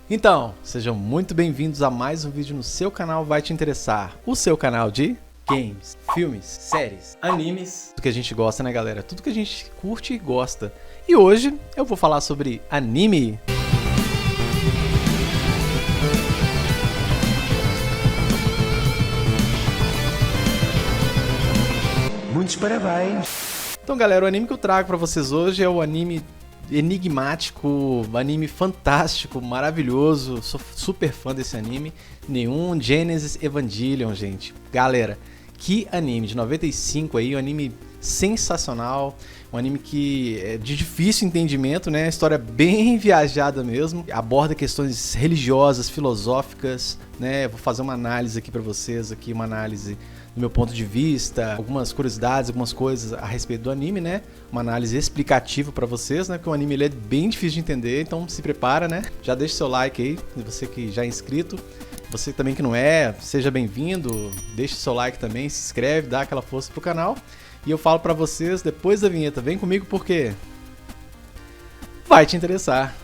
Então, sejam muito bem-vindos a mais um vídeo no seu canal Vai Te Interessar, o seu canal de games, filmes, séries, animes, tudo que a gente gosta, né, galera? Tudo que a gente curte e gosta. E hoje eu vou falar sobre anime. Muitos parabéns! Então, galera, o anime que eu trago pra vocês hoje é o anime enigmático, anime fantástico, maravilhoso. Sou super fã desse anime. Neon Genesis Evangelion, gente. Galera, que anime de 95 aí, um anime sensacional, um anime que é de difícil entendimento, né? História bem viajada mesmo, aborda questões religiosas, filosóficas, né? Vou fazer uma análise aqui pra vocês, aqui uma análise do meu ponto de vista, algumas curiosidades, algumas coisas a respeito do anime, né? Uma análise explicativa pra vocês, né? Porque o anime ele é bem difícil de entender, então se prepara, né? Já deixa seu like aí, você que já é inscrito. Você também que não é, seja bem-vindo, deixe seu like também, se inscreve, dá aquela força pro canal. E eu falo pra vocês depois da vinheta, vem comigo porque vai te interessar.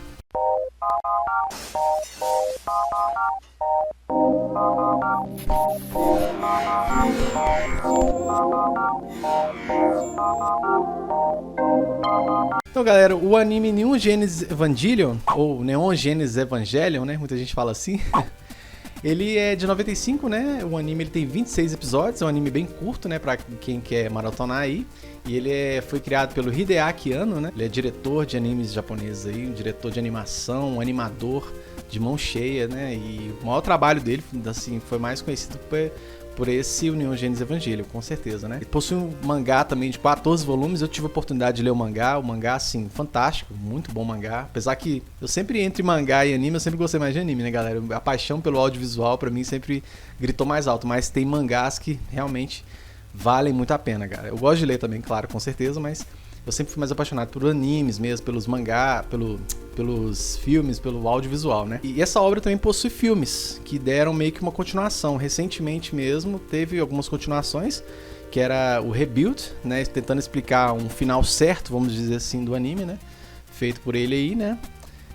Então, galera, o anime Neon Genesis Evangelion, ou Neon Genesis Evangelion, né? Muita gente fala assim. Ele é de 95, né? O anime ele tem 26 episódios, é um anime bem curto, né? Pra quem quer maratonar aí. E ele foi criado pelo Hideaki Anno, né? Ele é diretor de animes japoneses aí, um diretor de animação, um animador de mão cheia, né? E o maior trabalho dele, assim, foi mais conhecido por esse Neon Genesis Evangelion, com certeza, né? Ele possui um mangá também de 14 volumes, eu tive a oportunidade de ler o mangá, assim, fantástico, muito bom mangá, apesar que eu sempre entre mangá e anime, eu sempre gostei mais de anime, né, galera? A paixão pelo audiovisual, pra mim, sempre gritou mais alto, mas tem mangás que realmente valem muito a pena, cara. Eu gosto de ler também, claro, com certeza, mas eu sempre fui mais apaixonado por animes mesmo, pelos mangá, pelos filmes, pelo audiovisual, né? E essa obra também possui filmes que deram meio que uma continuação. Recentemente mesmo teve algumas continuações, que era o Rebuild, né? Tentando explicar um final certo, vamos dizer assim, do anime, né? Feito por ele aí, né?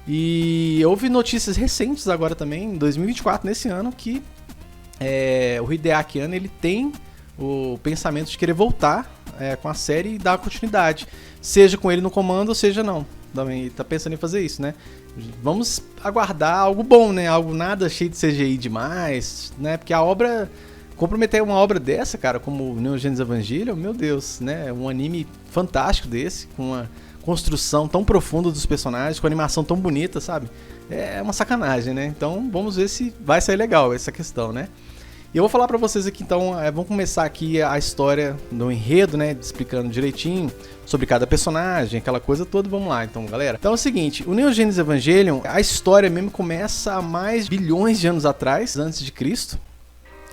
E houve notícias recentes agora também, em 2024, nesse ano, que o Hideaki Anno, ele tem o pensamento de querer voltar com a série e dar continuidade. Seja com ele no comando, ou seja não. Também tá pensando em fazer isso, né? Vamos aguardar algo bom, né? Algo nada cheio de CGI demais, né? Porque a obra... comprometer uma obra dessa, cara, como o Neon Genesis Evangelion, meu Deus, né? Um anime fantástico desse, com uma construção tão profunda dos personagens, com animação tão bonita, sabe? É uma sacanagem, né? Então, vamos ver se vai sair legal essa questão, né? E eu vou falar pra vocês aqui, então, vamos começar aqui a história do enredo, né, explicando direitinho sobre cada personagem, aquela coisa toda, vamos lá, então, galera. Então é o seguinte, o Neon Genesis Evangelion, a história mesmo começa há mais bilhões de anos atrás, antes de Cristo.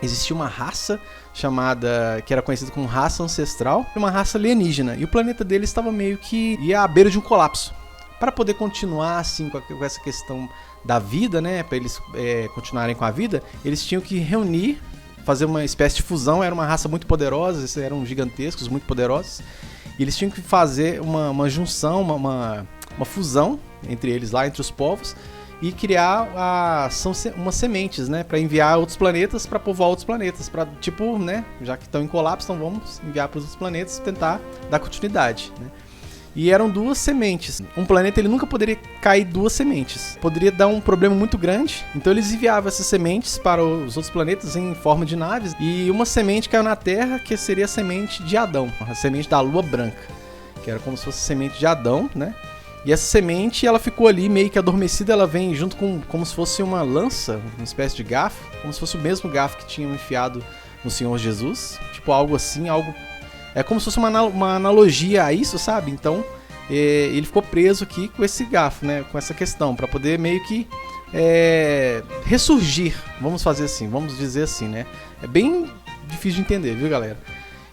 Existia uma raça chamada, que era conhecida como raça ancestral, uma raça alienígena, e o planeta deles estava meio que ia à beira de um colapso. Para poder continuar, assim, com essa questão da vida, né, para eles continuarem com a vida, eles tinham que reunir, fazer uma espécie de fusão. Era uma raça muito poderosa, eles eram gigantescos, muito poderosos, e eles tinham que fazer uma junção, uma fusão entre eles lá, entre os povos, e criar umas sementes, né, para enviar a outros planetas, para povoar outros planetas, para tipo, né, já que estão em colapso, então vamos enviar para os outros planetas e tentar dar continuidade, né. E eram duas sementes. Um planeta ele nunca poderia cair duas sementes. Poderia dar um problema muito grande. Então eles enviavam essas sementes para os outros planetas em forma de naves. E uma semente caiu na Terra, que seria a semente de Adão, a semente da Lua Branca, que era como se fosse a semente de Adão, né? E essa semente, ela ficou ali meio que adormecida. Ela vem junto com como se fosse uma lança, uma espécie de garfo, como se fosse o mesmo garfo que tinham enfiado no Senhor Jesus. Tipo algo assim, algo... é como se fosse uma analogia a isso, sabe? Então, ele ficou preso aqui com esse garfo, né? Com essa questão, para poder meio que ressurgir. Vamos fazer assim, vamos dizer assim, né? É bem difícil de entender, viu, galera?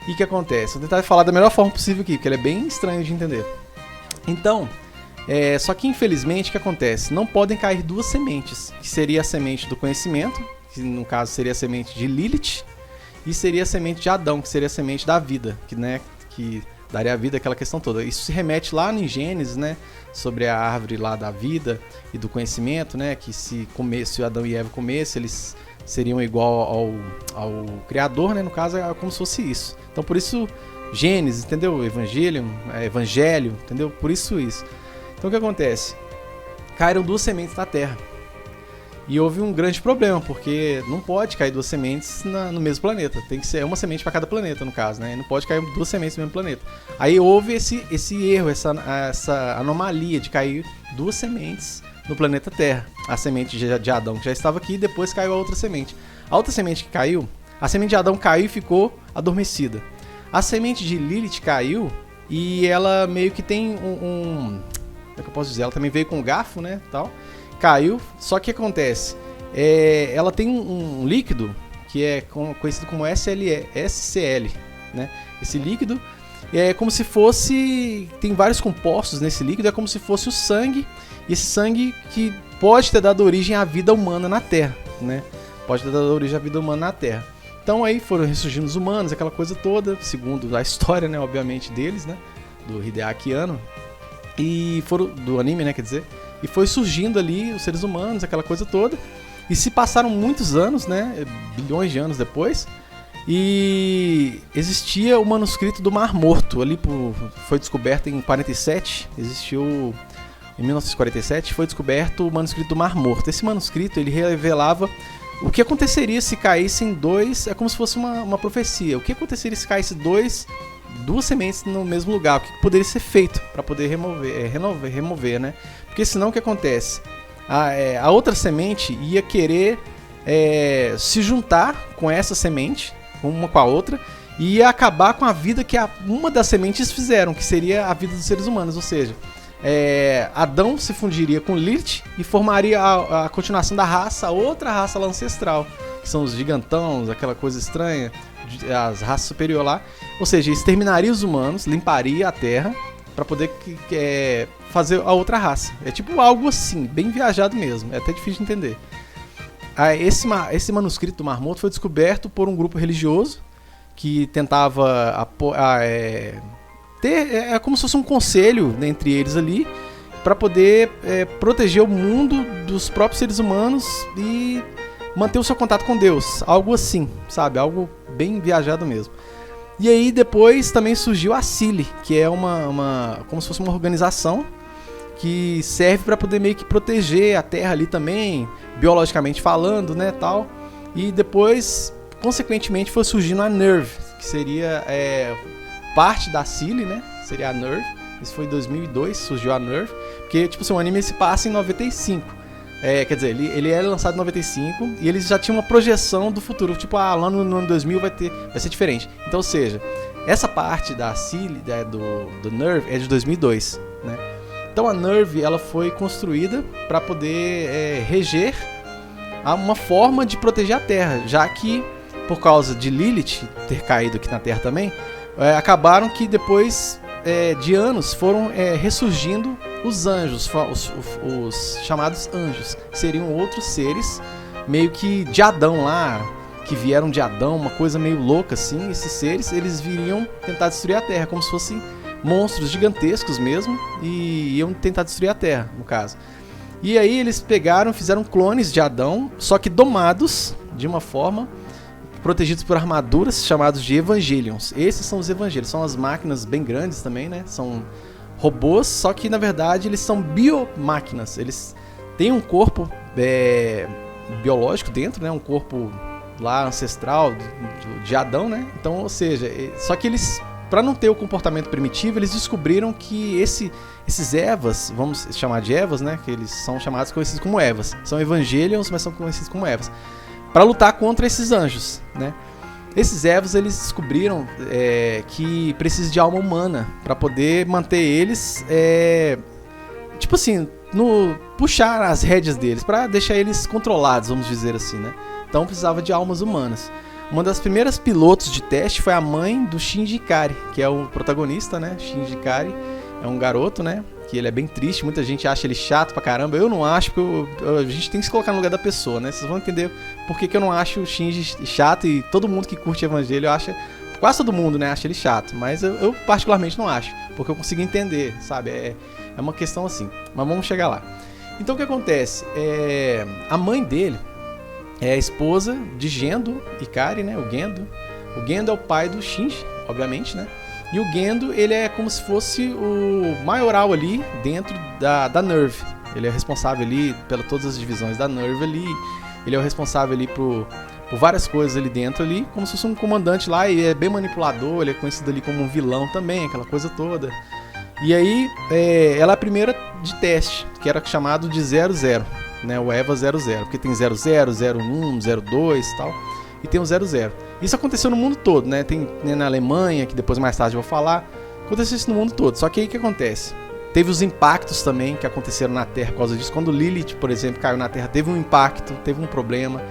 E o que acontece? Vou tentar falar da melhor forma possível aqui, porque ele é bem estranho de entender. Então, só que infelizmente o que acontece? Não podem cair duas sementes, que seria a semente do conhecimento, que no caso seria a semente de Lilith, e seria a semente de Adão, que seria a semente da vida, que daria a vida, aquela questão toda. Isso se remete lá em Gênesis, né? Sobre a árvore lá da vida e do conhecimento, né? Que se Adão e Eva comessem, eles seriam igual ao Criador, né? No caso, é como se fosse isso. Então, por isso, Gênesis, entendeu? Evangelho, entendeu? Por isso. Então, o que acontece? Caíram 2 sementes na terra. E houve um grande problema, porque não pode cair 2 sementes no mesmo planeta. Tem que ser uma semente para cada planeta, no caso, né? Não pode cair 2 sementes no mesmo planeta. Aí houve esse erro, essa anomalia de cair 2 sementes no planeta Terra. A semente de Adão, que já estava aqui, e depois caiu a outra semente. A outra semente que caiu, a semente de Adão caiu e ficou adormecida. A semente de Lilith caiu e ela meio que tem como é que eu posso dizer? Ela também veio com um garfo, né? Tal. Caiu, só que acontece, ela tem um líquido que é conhecido como SCL, né? Esse líquido é como se fosse, tem vários compostos nesse líquido, é como se fosse o sangue, e esse sangue que pode ter dado origem à vida humana na Terra, né? Pode ter dado origem à vida humana na Terra. Então aí foram ressurgindo os humanos, aquela coisa toda, segundo a história, né, obviamente, deles, né? Do Hideaki Anno, e foram do anime, né, quer dizer. E foi surgindo ali os seres humanos, aquela coisa toda. E se passaram muitos anos, né? Bilhões de anos depois. E existia o manuscrito do Mar Morto. Ali foi descoberto em 47. Existiu em 1947. Foi descoberto o manuscrito do Mar Morto. Esse manuscrito ele revelava o que aconteceria se caíssem 2. É como se fosse uma profecia. O que aconteceria se caísse 2 sementes no mesmo lugar, o que poderia ser feito para poder remover, né? Porque senão o que acontece? A outra semente ia querer se juntar com essa semente, uma com a outra, e ia acabar com a vida que uma das sementes fizeram, que seria a vida dos seres humanos, ou seja, Adão se fundiria com Lilith e formaria a continuação da raça, outra raça lá ancestral, que são os gigantões, aquela coisa estranha, as raças superiores lá, ou seja, exterminaria os humanos, limparia a terra para poder fazer a outra raça. É tipo algo assim, bem viajado mesmo, é até difícil de entender. Esse manuscrito do Mar Morto foi descoberto por um grupo religioso que tentava ter como se fosse um conselho entre eles ali para poder proteger o mundo dos próprios seres humanos e manter o seu contato com Deus, algo assim, sabe? Algo bem viajado mesmo. E aí depois também surgiu a CILI, que é como se fosse uma organização que serve para poder meio que proteger a Terra ali também, biologicamente falando, né, tal. E depois, consequentemente, foi surgindo a NERV, que seria parte da CILI, né? Seria a NERV. Isso foi em 2002, surgiu a NERV, porque tipo assim, o anime se passa em 95. Quer dizer, ele é lançado em 95 e eles já tinham uma projeção do futuro. Tipo, lá no ano 2000 vai ser diferente. Então, ou seja, essa parte da CILI, do NERV, é de 2002, né? Então a NERV ela foi construída para poder reger uma forma de proteger a Terra, já que por causa de Lilith ter caído aqui na Terra também, acabaram que depois de anos foram ressurgindo os anjos, os chamados anjos, que seriam outros seres meio que de Adão lá, que vieram de Adão, uma coisa meio louca assim. Esses seres, eles viriam tentar destruir a Terra, como se fossem monstros gigantescos mesmo, e iam tentar destruir a Terra, no caso. E aí eles fizeram clones de Adão, só que domados de uma forma, protegidos por armaduras chamados de Evangelions. Esses são os Evangelions, são as máquinas bem grandes também, né? São robôs, só que na verdade eles são biomáquinas. Eles têm um corpo biológico dentro, né? Um corpo lá ancestral de Adão, né? Então, ou seja, só que eles, para não ter o comportamento primitivo, eles descobriram que esses Evas, vamos chamar de Evas, né? Que eles são conhecidos como Evas. São Evangelions, mas são conhecidos como Evas. Para lutar contra esses anjos, né? Esses Evas, eles descobriram que precisa de alma humana para poder manter eles, tipo assim, puxar as rédeas deles, para deixar eles controlados, vamos dizer assim, né? Então precisava de almas humanas. Uma das primeiras pilotos de teste foi a mãe do Shinji Ikari, que é o protagonista, né? Shinji Ikari é um garoto, né? Que ele é bem triste, muita gente acha ele chato pra caramba. Eu não acho, porque a gente tem que se colocar no lugar da pessoa, né? Vocês vão entender por que eu não acho o Shinji chato, e todo mundo que curte Evangelho acha, Quase todo mundo, né, acha ele chato, mas eu particularmente não acho, porque eu consigo entender, sabe? É uma questão assim, mas vamos chegar lá. Então o que acontece? A mãe dele é a esposa de Gendo Ikari, né, o Gendo. O Gendo é o pai do Shinji, obviamente, né? E o Gendo, ele é como se fosse o maioral ali dentro da NERV. Ele é responsável ali pelas todas as divisões da NERV ali. Ele é o responsável ali por várias coisas ali dentro ali, como se fosse um comandante lá, e é bem manipulador, ele é conhecido ali como um vilão também, aquela coisa toda. E aí, ela é a primeira de teste, que era chamado de 00, né, o EVA 00, porque tem 00, 01, 02 e tal, e tem o 00. Isso aconteceu no mundo todo, né, tem na Alemanha, que depois mais tarde eu vou falar, aconteceu isso no mundo todo, só que aí o que acontece? Teve os impactos também que aconteceram na Terra por causa disso. Quando Lilith, por exemplo, caiu na Terra, teve um impacto, teve um problema.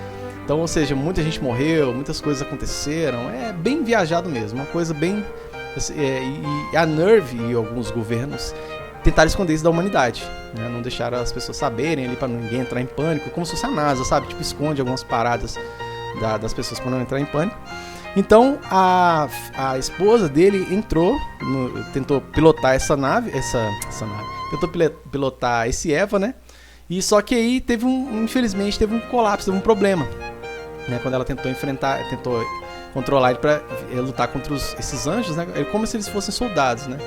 Então, ou seja, muita gente morreu, muitas coisas aconteceram. É bem viajado mesmo, uma coisa bem... e a NERV e alguns governos tentaram esconder isso da humanidade, né? Não deixaram as pessoas saberem ali para ninguém entrar em pânico, como se fosse a NASA, sabe? Tipo, esconde algumas paradas das pessoas para não entrar em pânico. Então a esposa dele tentou pilotar essa nave, tentou pilotar esse EVA, né? E só que aí infelizmente teve um colapso, teve um problema, né? Quando ela tentou controlar ele para lutar contra esses anjos, né? É como se eles fossem soldados, né?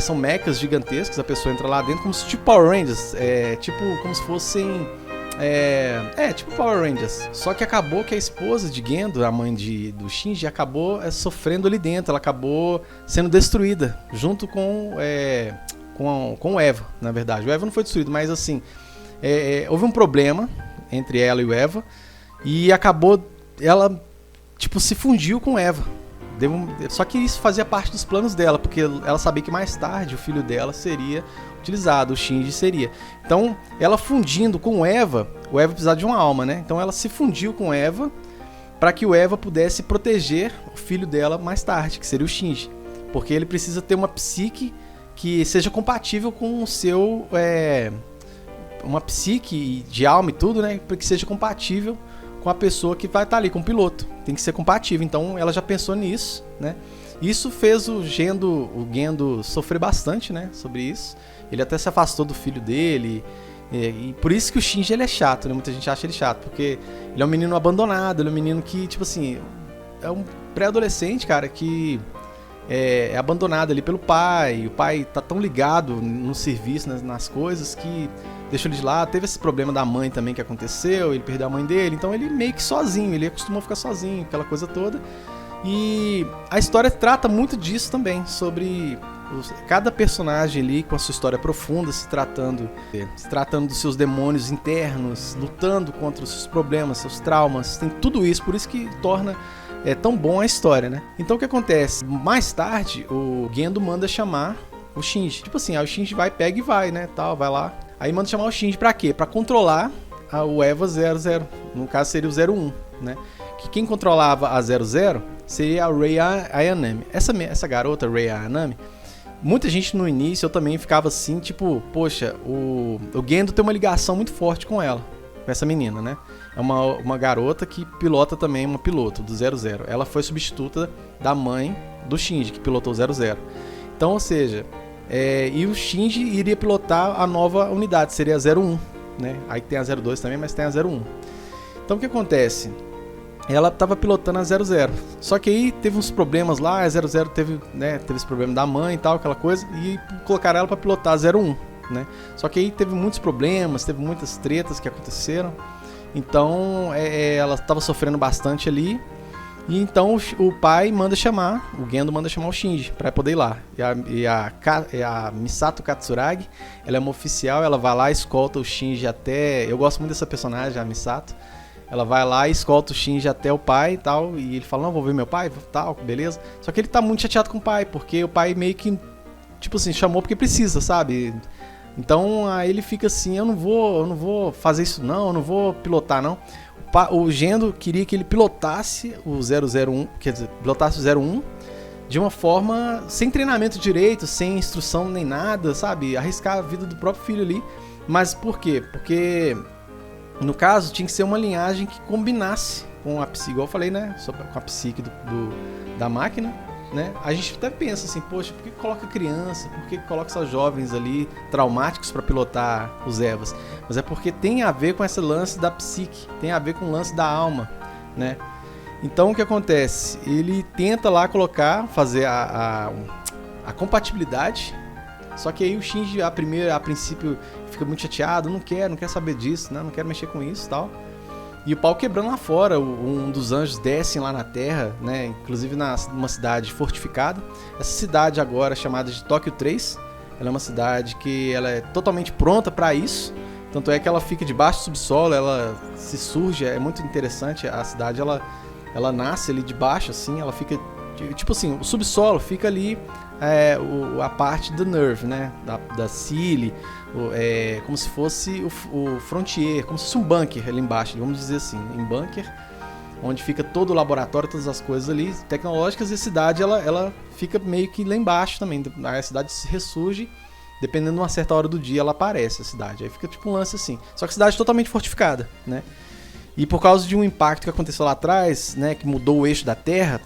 São mechas gigantescos, a pessoa entra lá dentro como se tipo Power Rangers, tipo como se fossem tipo Power Rangers. Só que acabou que a esposa de Gendo, a mãe do Shinji, acabou sofrendo ali dentro. Ela acabou sendo destruída junto com o EVA, na verdade. O EVA não foi destruído, mas assim, houve um problema entre ela e o EVA. E acabou, ela tipo se fundiu com o EVA. Só que isso fazia parte dos planos dela, porque ela sabia que mais tarde o filho dela seria utilizado, o Shinji seria. Então, ela fundindo com o EVA precisava de uma alma, né? Então ela se fundiu com o EVA para que o EVA pudesse proteger o filho dela mais tarde, que seria o Shinji. Porque ele precisa ter uma psique que seja compatível com o seu... uma psique de alma e tudo, né? Para que seja compatível com a pessoa que vai estar ali, com o piloto. Tem que ser compatível. Então ela já pensou nisso, né? Isso fez o Gendo sofrer bastante, né? Sobre isso. Ele até se afastou do filho dele. E por isso que o Shinji ele é chato, né? Muita gente acha ele chato, porque ele é um menino abandonado, ele é um menino que, tipo assim, é um pré-adolescente, cara, que é abandonado ali pelo pai. O pai tá tão ligado no serviço, nas coisas, que deixou ele de lado. Teve esse problema da mãe também que aconteceu, ele perdeu a mãe dele, então ele meio que sozinho, ele acostumou a ficar sozinho, aquela coisa toda. E a história trata muito disso também, sobre cada personagem ali com a sua história profunda, se tratando dos seus demônios internos, lutando contra os seus problemas, seus traumas, tem tudo isso, por isso que torna tão bom a história, né? Então o que acontece? Mais tarde, o Gendo manda chamar o Shinji. Tipo assim, aí o Shinji pega e vai, né? Tal, vai lá. Aí manda chamar o Shinji pra quê? Pra controlar o EVA 00. No caso seria o 01, né? Que quem controlava a 00 seria a Rei Ayanami. Essa garota, Rei Ayanami, muita gente no início, eu também ficava assim, tipo, poxa, o Gendo tem uma ligação muito forte com ela, com essa menina, né? É uma garota que pilota também, uma piloto do 00. Ela foi substituta da mãe do Shinji, que pilotou o 00. Então, ou seja, e o Shinji iria pilotar a nova unidade, seria a 01, né? Aí tem a 02 também, mas tem a 01. Então, o que acontece? Ela estava pilotando a 00. Só que aí teve uns problemas lá, a 00 teve esse problema da mãe e tal, aquela coisa, e colocaram ela para pilotar a 01, né? Só que aí teve muitos problemas, teve muitas tretas que aconteceram. Então, ela estava sofrendo bastante ali. E então o pai manda chamar, o Gendo manda chamar o Shinji para poder ir lá. E a Misato Katsuragi, ela é uma oficial, ela vai lá, escolta o Shinji até... Eu gosto muito dessa personagem, a Misato. Ela vai lá e escolta o Shinji até o pai e tal. E ele fala, não, vou ver meu pai, tal, beleza. Só que ele tá muito chateado com o pai, porque o pai meio que, tipo assim, chamou porque precisa, sabe? Então aí ele fica assim, eu não vou fazer isso não, eu não vou pilotar não. O Gendo queria que ele pilotasse o 001, quer dizer, pilotasse o 01 de uma forma sem treinamento direito, sem instrução nem nada, sabe? Arriscar a vida do próprio filho ali. Mas por quê? Porque No caso, tinha que ser uma linhagem que combinasse com a psique, igual eu falei, né? Com a psique da máquina, né? A gente até pensa assim, poxa, por que coloca criança? Por que coloca só jovens ali, traumáticos, para pilotar os Evas? Mas é porque tem a ver com esse lance da psique, tem a ver com o lance da alma, né? Então o que acontece? Ele tenta lá fazer a compatibilidade, só que aí o Shinji a princípio fica muito chateado, não quer saber disso, né? Não quero mexer com isso e tal. E o pau quebrando lá fora, um dos anjos descem lá na Terra, né? Inclusive numa cidade fortificada. Essa cidade agora é chamada de Tóquio 3, ela é uma cidade que ela é totalmente pronta para isso. Tanto é que ela fica debaixo do subsolo, ela se surge, é muito interessante. A cidade ela nasce ali de baixo, assim, ela fica tipo assim, o subsolo fica ali a parte do Nerve, né, da Cili, como se fosse o Frontier, como se fosse um bunker ali embaixo, vamos dizer assim, um bunker onde fica todo o laboratório, todas as coisas ali tecnológicas, e a cidade ela fica meio que lá embaixo também. A cidade se ressurge, dependendo de uma certa hora do dia ela aparece, a cidade, aí fica tipo um lance assim, só que a cidade é totalmente fortificada, né. E por causa de um impacto que aconteceu lá atrás, né, que mudou o eixo da Terra,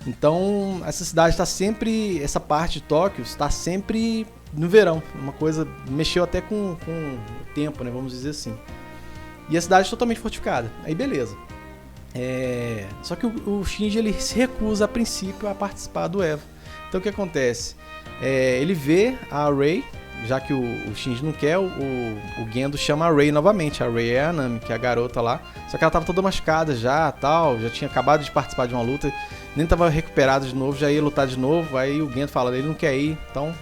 então essa cidade está sempre, essa parte de Tóquio está sempre no verão, uma coisa, mexeu até com o tempo, né, vamos dizer assim. E a cidade é totalmente fortificada, aí beleza. Só que o Shinji ele se recusa a princípio a participar do EVA. Então o que acontece? Ele vê a Rei, já que o Shinji não quer, o Gendo chama a Rei novamente. A Rei é a Nami, que é a garota lá. Só que ela tava toda machucada já tinha acabado de participar de uma luta, nem tava recuperada de novo, já ia lutar de novo. Aí o Gendo fala, ele não quer ir, então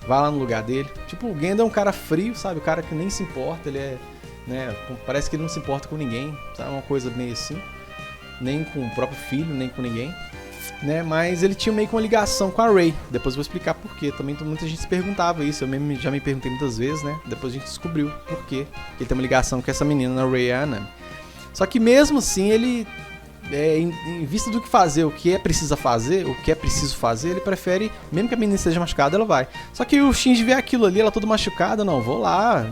vai lá no lugar dele. Tipo, o Gendo é um cara frio, sabe? O cara que nem se importa, ele é, né? Parece que ele não se importa com ninguém, sabe? Uma coisa meio assim. Nem com o próprio filho, nem com ninguém. Né, mas ele tinha meio que uma ligação com a Rei. Depois eu vou explicar por quê. Também muita gente se perguntava isso. Eu mesmo já me perguntei muitas vezes, né? Depois a gente descobriu por quê. Ele tem uma ligação com essa menina, a Rei Anami. Só que mesmo assim, ele, em vista do que fazer, o que é preciso fazer, ele prefere, mesmo que a menina esteja machucada, ela vai. Só que o Shinji vê aquilo ali, ela toda machucada, não, vou lá,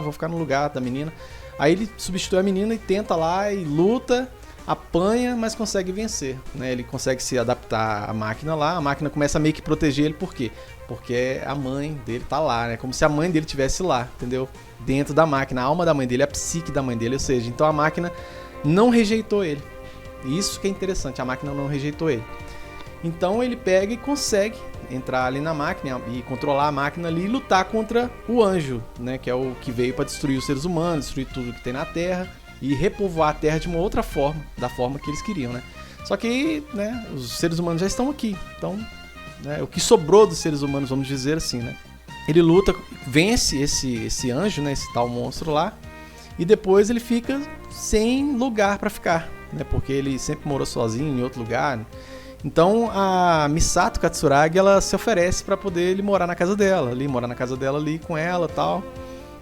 vou ficar no lugar da menina. Aí ele substitui a menina e tenta lá e luta, apanha, mas consegue vencer, né? Ele consegue se adaptar à máquina lá, a máquina começa a meio que proteger ele, por quê? Porque a mãe dele tá lá, né? Como se a mãe dele estivesse lá, entendeu? Dentro da máquina, a alma da mãe dele, a psique da mãe dele, ou seja, então a máquina não rejeitou ele. Isso que é interessante, a máquina não rejeitou ele. Então ele pega e consegue entrar ali na máquina e controlar a máquina ali e lutar contra o anjo, né? Que é o que veio para destruir os seres humanos, destruir tudo que tem na Terra e repovoar a Terra de uma outra forma, da forma que eles queriam, né? Só que, né, os seres humanos já estão aqui, então, né, o que sobrou dos seres humanos, vamos dizer assim, né? Ele luta, vence esse anjo, né, esse tal monstro lá, e depois ele fica sem lugar para ficar, né? Porque ele sempre morou sozinho em outro lugar, né? Então a Misato Katsuragi, ela se oferece para poder ele morar na casa dela, ali com ela e tal.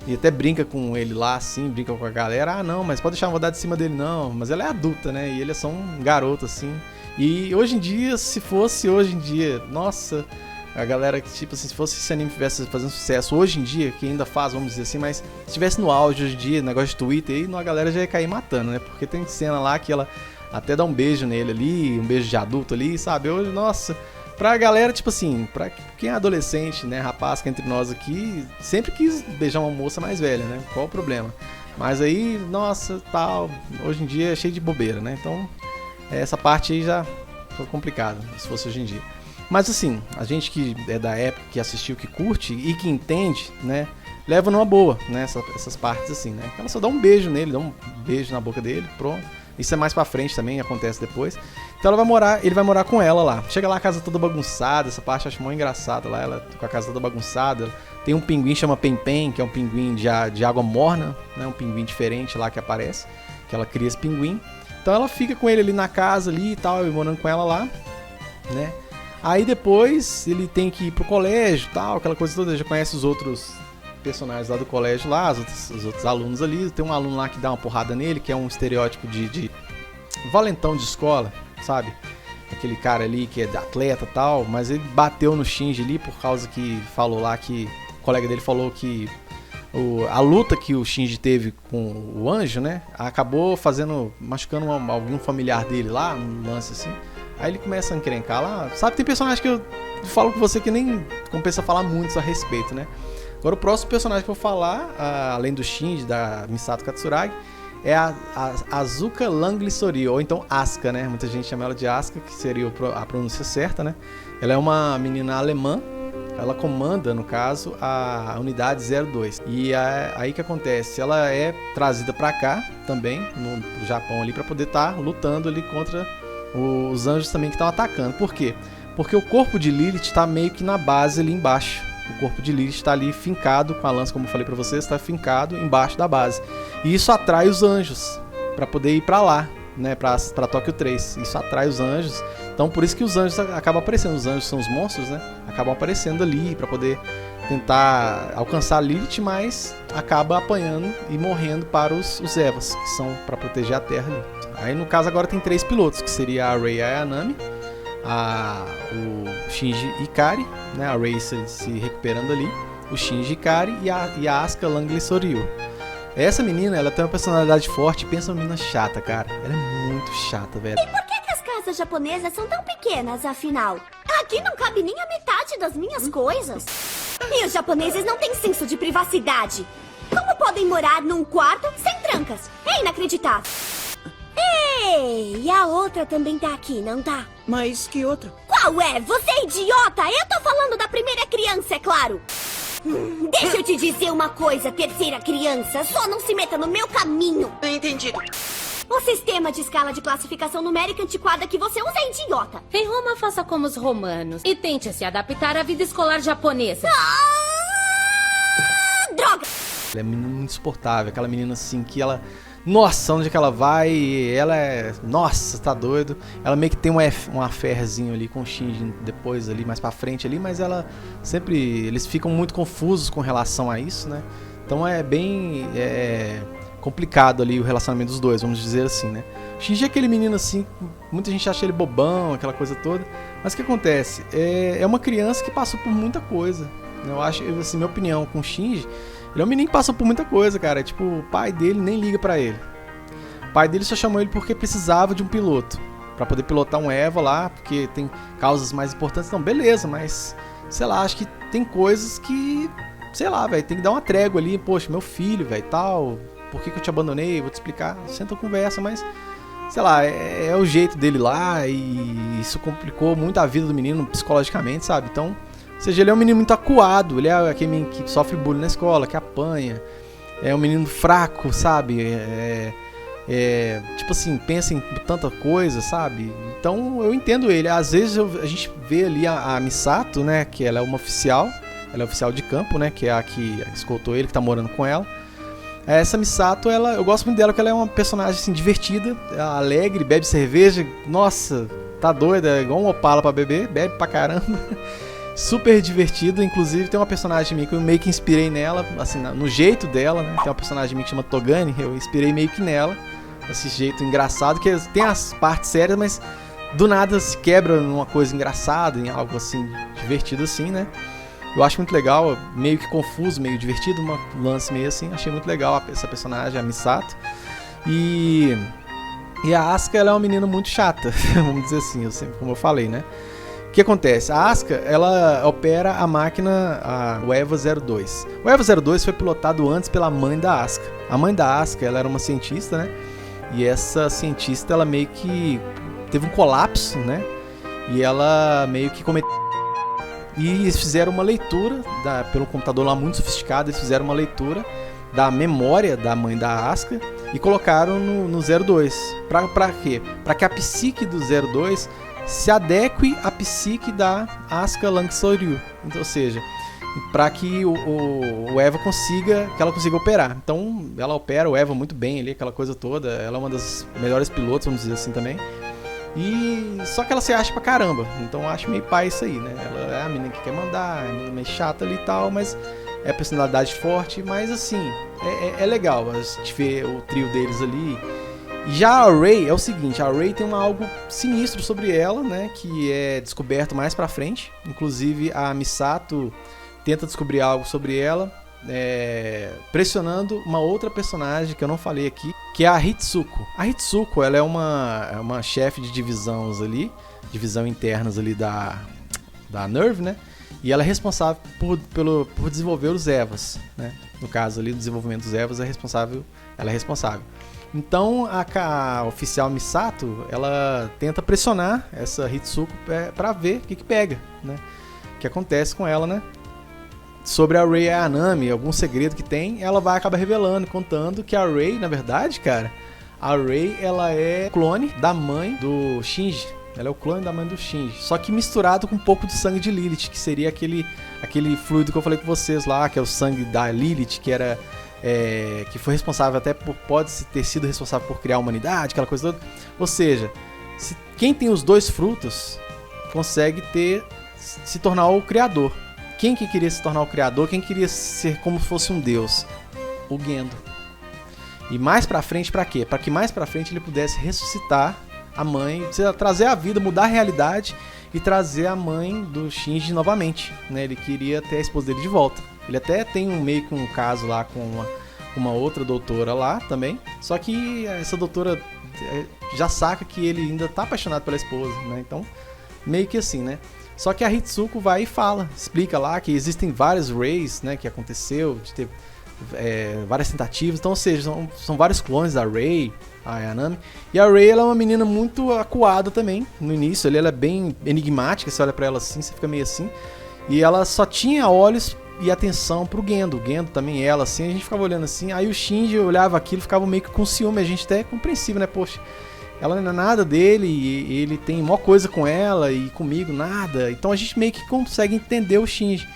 E até brinca com ele lá, assim, brinca com a galera. Ah, não, mas pode deixar, não vou dar de cima dele, não. Mas ela é adulta, né? E ele é só um garoto, assim. E hoje em dia, se fosse hoje em dia, nossa, a galera que, tipo assim, se fosse esse anime tivesse fazendo sucesso hoje em dia, que ainda faz, vamos dizer assim, mas se estivesse no auge hoje em dia, negócio de Twitter, aí a galera já ia cair matando, né? Porque tem cena lá que ela até dá um beijo nele ali, um beijo de adulto ali, sabe? Hoje, nossa, pra galera, tipo assim, pra quem é adolescente, né, rapaz, que é entre nós aqui, sempre quis beijar uma moça mais velha, né? Qual o problema? Mas aí, nossa, tal, hoje em dia é cheio de bobeira, né? Então, essa parte aí já foi complicada, se fosse hoje em dia. Mas assim, a gente que é da época, que assistiu, que curte e que entende, né, leva numa boa, né, essas partes assim, né? Ela só dá um beijo nele, dá um beijo na boca dele, pronto. Isso é mais pra frente também, acontece depois. Então ele vai morar com ela lá. Chega lá, a casa toda bagunçada, essa parte eu acho muito engraçada lá, ela com a casa toda bagunçada. Tem um pinguim que chama Pen Pen, que é um pinguim de água morna, né, um pinguim diferente lá que aparece, que ela cria esse pinguim. Então ela fica com ele ali na casa ali e tal, eu morando com ela lá, né. Aí depois ele tem que ir pro colégio e tal, aquela coisa toda, já conhece os outros personagens lá do colégio lá, os outros alunos ali. Tem um aluno lá que dá uma porrada nele, que é um estereótipo de valentão de escola, sabe? Aquele cara ali que é atleta e tal, mas ele bateu no Shinji ali por causa que falou lá que o colega dele falou que a luta que o Shinji teve com o anjo, né? Acabou machucando algum familiar dele lá, um lance assim. Aí ele começa a encrencar lá. Sabe, tem personagem que eu falo com você que nem compensa falar muito a respeito, né? Agora o próximo personagem que eu vou falar, além do Shinji, da Misato Katsuragi, é a Asuka Langley Soryu, ou então Asuka, né? Muita gente chama ela de Asuka, que seria a pronúncia certa, né? Ela é uma menina alemã. Ela comanda, no caso, a unidade 02. E aí que acontece? Ela é trazida pra cá também, no Japão ali, pra poder estar lutando ali contra os anjos também que estão atacando. Por quê? Porque o corpo de Lilith tá meio que na base ali embaixo. O corpo de Lilith tá ali fincado com a lança, como eu falei pra vocês, tá fincado embaixo da base. E isso atrai os anjos pra poder ir pra lá, né? Pra Tóquio 3. Isso atrai os anjos. Então por isso que os anjos acabam aparecendo. Os anjos são os monstros, né? Acabam aparecendo ali pra poder tentar alcançar Lilith, mas acaba apanhando e morrendo para os Evas, que são pra proteger a Terra ali. Aí no caso agora tem 3 pilotos, que seria a Rei Ayanami, o Shinji Ikari, né? A Rei se recuperando ali, o Shinji Ikari e a Asuka Langley Soryu. Essa menina, ela tem uma personalidade forte. Pensa numa menina chata, cara. Ela é muito chata, velho. E por que as casas japonesas são tão pequenas, afinal? Aqui não cabe nem a metade das minhas coisas. E os japoneses não têm senso de privacidade. Como podem morar num quarto sem trancas? É inacreditável. Ei, e a outra também tá aqui, não tá? Mas que outra? Qual é? Você é idiota? Eu tô falando da primeira criança, é claro. Deixa eu te dizer uma coisa, terceira criança. Só não se meta no meu caminho. Entendido. O sistema de escala de classificação numérica antiquada que você usa é idiota. Em Roma, faça como os romanos e tente se adaptar à vida escolar japonesa. Droga! Ela é muito insuportável. Aquela menina assim que ela... Nossa, onde é que ela vai? Ela é... Nossa, tá doido. Ela meio que tem um affairzinho ali com o Shinji depois ali, mais pra frente ali, mas ela sempre... Eles ficam muito confusos com relação a isso, né? Então é bem complicado ali o relacionamento dos dois, vamos dizer assim, né? O Shinji é aquele menino assim, muita gente acha ele bobão, aquela coisa toda. Mas o que acontece? É uma criança que passou por muita coisa. Eu acho, assim, minha opinião com o Shinji... Ele é um menino que passou por muita coisa, cara. Tipo, o pai dele nem liga pra ele. O pai dele só chamou ele porque precisava de um piloto. Pra poder pilotar um Eva lá, porque tem causas mais importantes. Não, beleza, mas... Sei lá, acho que tem coisas que... Sei lá, velho, tem que dar uma trégua ali. Poxa, meu filho, velho, tal... Por que eu te abandonei? Vou te explicar. Senta conversa, mas... Sei lá, é o jeito dele lá. E isso complicou muito a vida do menino psicologicamente, sabe? Então... Ou seja, ele é um menino muito acuado, ele é aquele menino que sofre bullying na escola, que apanha, é um menino fraco, sabe? Tipo assim, pensa em tanta coisa, sabe? Então eu entendo ele. Às vezes a gente vê ali a Misato, né? Que ela é uma oficial, ela é oficial de campo, né? Que é a que escoltou ele, que tá morando com ela. Essa Misato, eu gosto muito dela, porque ela é uma personagem assim, divertida, alegre, bebe cerveja, nossa, tá doida, é igual um opala pra beber, bebe pra caramba. Super divertida, inclusive tem uma personagem minha que eu meio que inspirei nela, assim, no jeito dela, né? Tem uma personagem minha que chama Togane, eu inspirei meio que nela, esse jeito engraçado, que tem as partes sérias, mas do nada se quebra numa coisa engraçada, em algo assim, divertido assim, né? Eu acho muito legal, meio que confuso, meio divertido, um lance meio assim, achei muito legal essa personagem, a Misato. E a Asuka, ela é uma menina muito chata, vamos dizer assim, como eu falei, né? O que acontece? A Asuka, ela opera a máquina, o EVA 02. O EVA 02 foi pilotado antes pela mãe da Asuka. A mãe da Asuka, ela era uma cientista, né? E essa cientista, ela meio que teve um colapso, né? E ela meio que cometeu... E eles fizeram uma leitura, pelo computador lá muito sofisticado, eles fizeram uma leitura da memória da mãe da Asuka e colocaram no 02. Pra quê? Pra que a psique do 02... se adeque à psique da Asuka Langley Soryu. Então, ou seja, para que o Eva que ela consiga operar. Então, ela opera o Eva muito bem ali, aquela coisa toda. Ela é uma das melhores pilotos, vamos dizer assim também. E só que ela se acha pra caramba. Então, eu acho meio pai isso aí, né? Ela é a menina que quer mandar, é a menina meio chata ali e tal, mas é a personalidade forte. Mas, assim, é legal a gente ver o trio deles ali. Já a Rei é o seguinte, a Rei tem algo sinistro sobre ela, né, que é descoberto mais pra frente. Inclusive a Misato tenta descobrir algo sobre ela, pressionando uma outra personagem que eu não falei aqui, que é a Hitsuko. A Hitsuko, ela é uma chefe de divisão internas ali da NERV, né? E ela é responsável por desenvolver os EVAs, né? No caso ali, do desenvolvimento dos EVAs, ela é responsável. Então, a oficial Misato, ela tenta pressionar essa Hitsuko pra ver o que pega, né? O que acontece com ela, né? Sobre a Rei e a Anami, algum segredo que tem, ela vai acabar revelando, contando que a Rei, na verdade, cara, a Rei, ela é clone da mãe do Shinji. Ela é o clone da mãe do Shinji, só que misturado com um pouco de sangue de Lilith, que seria aquele fluido que eu falei com vocês lá, que é o sangue da Lilith, que era que foi responsável até pode ter sido responsável por criar a humanidade, aquela coisa toda. Ou seja, quem tem os dois frutos consegue se tornar o criador. Quem que queria se tornar o criador? Quem queria ser como se fosse um deus? O Gendo. E mais pra frente, pra quê? Pra que mais pra frente ele pudesse ressuscitar a mãe, trazer a vida, mudar a realidade e trazer a mãe do Shinji novamente, né? Ele queria ter a esposa dele de volta. Ele até tem meio que um caso lá com uma outra doutora lá também, só que essa doutora já saca que ele ainda tá apaixonado pela esposa, né? Então, meio que assim, né? Só que a Hitsuko vai e explica lá que existem várias Reis, né, que aconteceu, de ter várias tentativas. Então, ou seja, são vários clones da Rei, a Anami. E a Rei, ela é uma menina muito acuada também, no início. Ela é bem enigmática, você olha pra ela assim, você fica meio assim. E ela só tinha olhos e atenção pro Gendo. O Gendo também, ela assim, a gente ficava olhando assim. Aí o Shinji olhava aquilo, ficava meio que com ciúme. A gente até é compreensível, né, poxa. Ela não é nada dele, e ele tem maior coisa com ela e comigo nada. Então a gente meio que consegue entender o Shinji,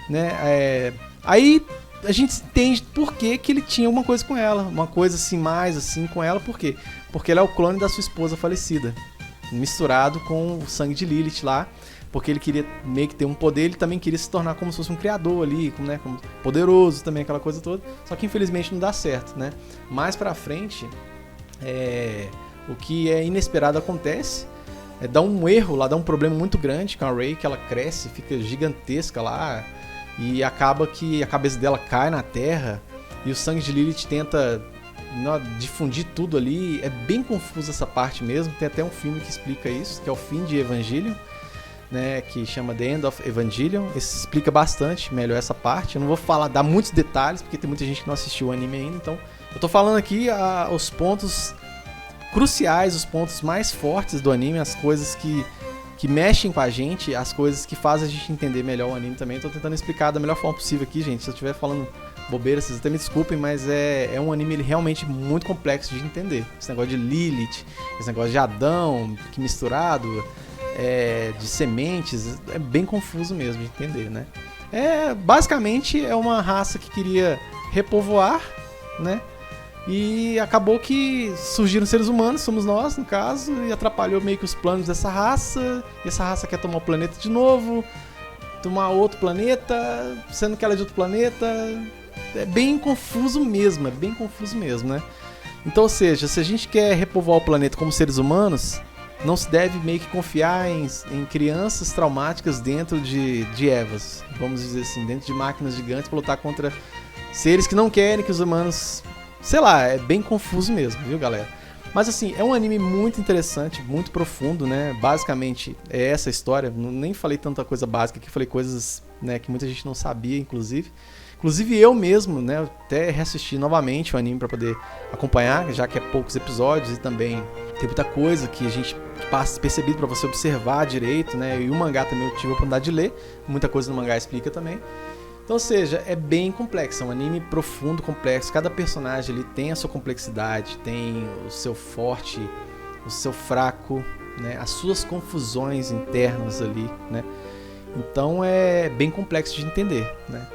né? Aí a gente entende por que ele tinha alguma coisa com ela, uma coisa assim mais assim com ela. Por quê? Porque ele é o clone da sua esposa falecida, misturado com o sangue de Lilith lá, porque ele queria meio que ter um poder. Ele também queria se tornar como se fosse um criador ali, como poderoso também, aquela coisa toda. Só que infelizmente não dá certo, né? Mais pra frente, o que é inesperado acontece, dá um erro lá, dá um problema muito grande com a Rei, que ela cresce, fica gigantesca lá, e acaba que a cabeça dela cai na terra, e o sangue de Lilith tenta difundir tudo ali. É bem confuso essa parte mesmo, tem até um filme que explica isso, que é o fim de Evangelion, né, que chama The End of Evangelion. Esse explica bastante melhor essa parte. Eu não vou dar muitos detalhes, porque tem muita gente que não assistiu o anime ainda, então eu tô falando aqui os pontos cruciais, os pontos mais fortes do anime, as coisas que mexem com a gente, as coisas que fazem a gente entender melhor o anime também. Tô tentando explicar da melhor forma possível aqui, gente. Se eu estiver falando bobeira, vocês até me desculpem, mas é um anime realmente muito complexo de entender. Esse negócio de Lilith, esse negócio de Adão, que misturado, de sementes, é bem confuso mesmo de entender, né? Basicamente é uma raça que queria repovoar, né? E acabou que surgiram seres humanos, somos nós no caso, e atrapalhou meio que os planos dessa raça. E essa raça quer tomar o planeta de novo, tomar outro planeta, sendo que ela é de outro planeta. É bem confuso mesmo, né? Então, ou seja, se a gente quer repovoar o planeta como seres humanos, não se deve meio que confiar em crianças traumáticas dentro de Evas, vamos dizer assim, dentro de máquinas gigantes para lutar contra seres que não querem que os humanos... Sei lá, é bem confuso mesmo, viu, galera? Mas assim, é um anime muito interessante, muito profundo, né? Basicamente é essa história. Nem falei tanta coisa básica aqui, falei coisas, né, que muita gente não sabia, inclusive. Inclusive eu mesmo, né, até reassisti novamente o anime para poder acompanhar, já que é poucos episódios e também tem muita coisa que a gente passa percebido para você observar direito, né? E o mangá também eu tive a oportunidade de ler, muita coisa no mangá explica também. Então, ou seja, é bem complexo, é um anime profundo, complexo. Cada personagem ali tem a sua complexidade, tem o seu forte, o seu fraco, né? As suas confusões internas ali, né? Então é bem complexo de entender, né?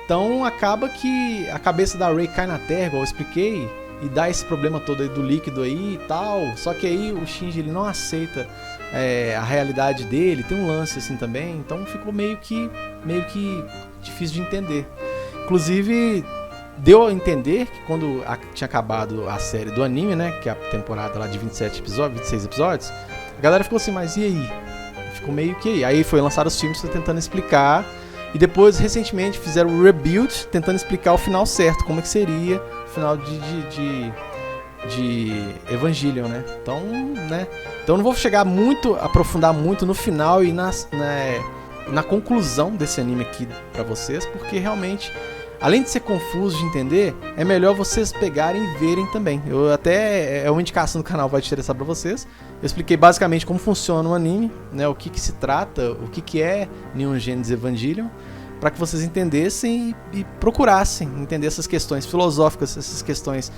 Então acaba que a cabeça da Rei cai na terra, igual eu expliquei, e dá esse problema todo aí do líquido aí e tal. Só que aí o Shinji ele não aceita a realidade dele, tem um lance assim também. Então ficou meio que difícil de entender. Inclusive, deu a entender que quando tinha acabado a série do anime, né, que é a temporada lá de 26 episódios, a galera ficou assim, mas e aí? Ficou meio que aí. Aí foi lançar os filmes tentando explicar E depois, recentemente, fizeram o Rebuild, tentando explicar o final certo, como é que seria o final de Evangelion, né? Então, né? Então eu não vou aprofundar muito no final e na conclusão desse anime aqui pra vocês, porque realmente, além de ser confuso de entender, é melhor vocês pegarem e verem também. É uma indicação do canal, vai te interessar pra vocês. Eu expliquei basicamente como funciona o anime, né? O que se trata, o que é Neon Genesis Evangelion, para que vocês entendessem e procurassem entender essas questões filosóficas, essas questões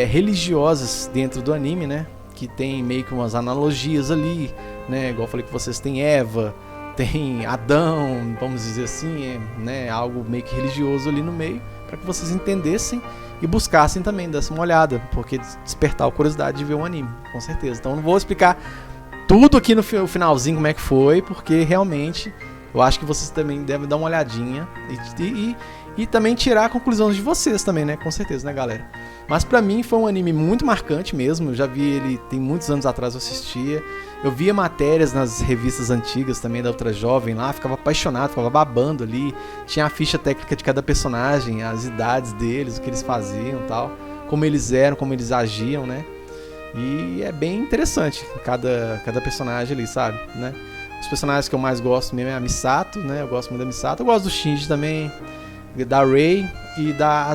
religiosas dentro do anime, né? Que tem meio que umas analogias ali, né? Igual eu falei que vocês têm Eva, tem Adão, vamos dizer assim, né? Algo meio que religioso ali no meio, para que vocês entendessem e buscassem também, dessem uma olhada, porque despertar a curiosidade de ver um anime, com certeza. Então não vou explicar tudo aqui no finalzinho como é que foi, porque realmente eu acho que vocês também devem dar uma olhadinha e também tirar conclusões de vocês também, né? Com certeza, né, galera? Mas pra mim foi um anime muito marcante mesmo. Eu já vi ele, tem muitos anos atrás eu assistia. Eu via matérias nas revistas antigas também da Ultra Jovem lá, ficava apaixonado, ficava babando ali. Tinha a ficha técnica de cada personagem, as idades deles, o que eles faziam e tal, como eles eram, como eles agiam, né? E é bem interessante cada personagem ali, sabe, né? Os personagens que eu mais gosto mesmo é a Misato, né? Eu gosto muito da Misato. Eu gosto do Shinji também, da Rei e da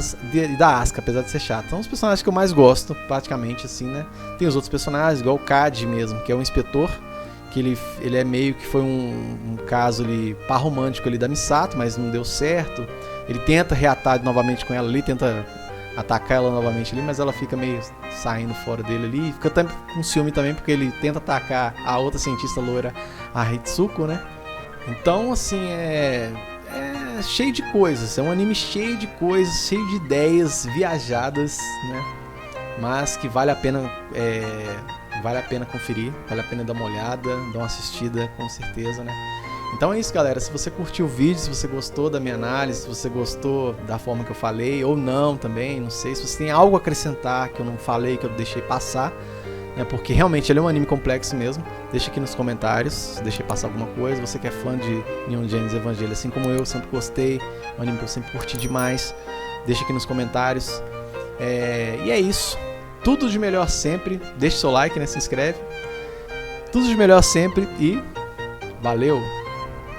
Asuka, apesar de ser chato. São os personagens que eu mais gosto, praticamente, assim, né? Tem os outros personagens, igual o Cad mesmo, que é um inspetor, que ele é meio que foi um caso ali, par romântico ali da Misato, mas não deu certo. Ele tenta reatar novamente com ela ali, tenta atacar ela novamente ali, mas ela fica meio saindo fora dele ali. Fica até com ciúme também, porque ele tenta atacar a outra cientista loira, a Hitsuko, né? Então, assim, é cheio de coisas. É um anime cheio de coisas, cheio de ideias viajadas, né? Mas que vale a pena conferir, vale a pena dar uma olhada, dar uma assistida, com certeza, né? Então é isso, galera. Se você curtiu o vídeo, se você gostou da minha análise, se você gostou da forma que eu falei, ou não também, não sei. Se você tem algo a acrescentar que eu não falei, que eu deixei passar, né, porque realmente ele é um anime complexo mesmo, deixa aqui nos comentários se deixei passar alguma coisa. Você que é fã de Neon Genesis Evangelion, assim como eu sempre gostei, um anime que eu sempre curti demais, deixa aqui nos comentários. E é isso. Tudo de melhor sempre. Deixa seu like, né, se inscreve. Tudo de melhor sempre e valeu!